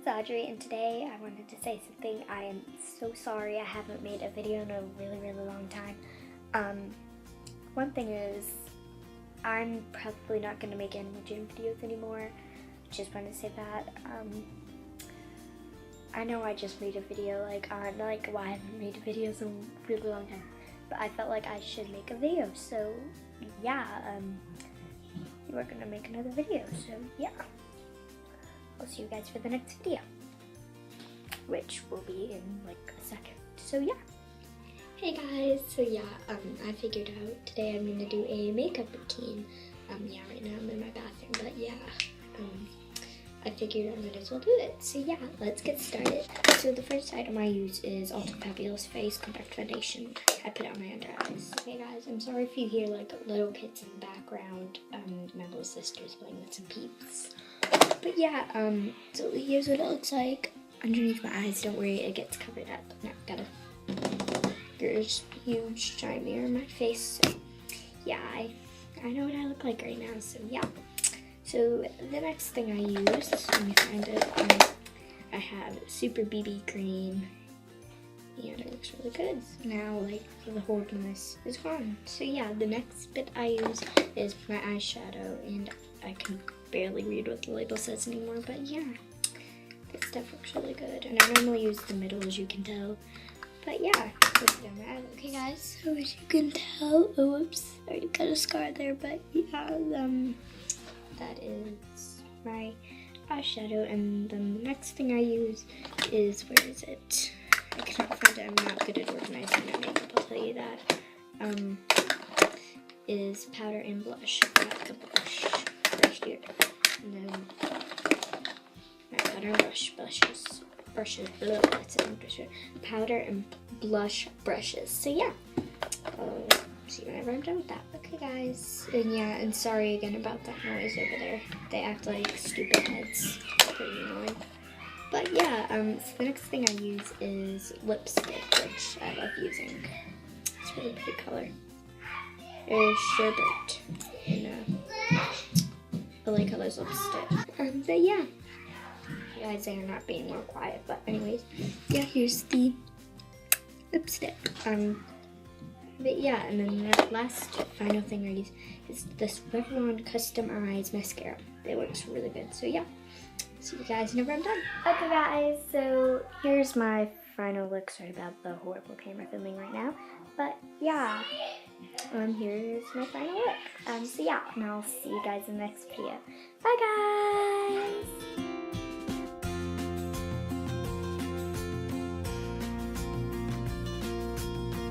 it's Audrey, and today I wanted to say something. I am so sorry I haven't made a video in a really long time. One thing is, I'm probably not going to make any gym videos anymore. Just want to say that. I know I just made a video on why I haven't made videos in a really long time, but I felt like I should make a video, so yeah, we're gonna make another video, so yeah. I'll see you guys for the next video, which will be in a second, so yeah. Hey guys, so yeah, I figured out today I'm gonna do a makeup routine. Yeah, right now I'm in my bathroom, but yeah, I figured I might as well do it. So yeah, let's get started. So the first item I use is Ultra Fabulous Face Compact Foundation. I put it on my under eyes. Okay guys, I'm sorry if you hear little kids in the background. My little sister's playing with some peeps. But yeah, so here's what it looks like underneath my eyes. Don't worry, it gets covered up. Now gotta, there's a huge giant mirror in my face. So yeah, I know what I look like right now, so yeah. So the next thing I use, let me find it, I have Super BB Cream, and it looks really good. Now, the horribleness is gone. So yeah, the next bit I use is my eyeshadow, and I can barely read what the label says anymore, but yeah, this stuff looks really good. And I normally use the middle, as you can tell, but yeah, put it on my eye. Okay guys, so as you can tell, oh whoops, I already got a scar there, but yeah, that is my eyeshadow, and then the next thing I use is, where is it? I cannot find it. I'm not good at organizing my makeup, I'll tell you that. Is powder and blush. I have a brush right here. And then my powder and brushes, powder and blush brushes. So yeah. See whenever I'm done with that. Okay guys, and yeah, and sorry again about that noise over there. They act like stupid heads. It's pretty annoying. But yeah, so the next thing I use is lipstick, which I love using. It's a really pretty color. It's Sherbet in LA Colors lipstick. But yeah, you guys, they are not being more quiet, but anyways, yeah, here's the lipstick. But yeah, and then the last final thing I use is this Revlon Custom Eyes Mascara. It works really good. So yeah, see you guys whenever I'm done. Okay guys, so here's my final look. Sorry about the horrible camera filming right now. But yeah, here's my final look. So yeah, and I'll see you guys in the next video. Bye guys!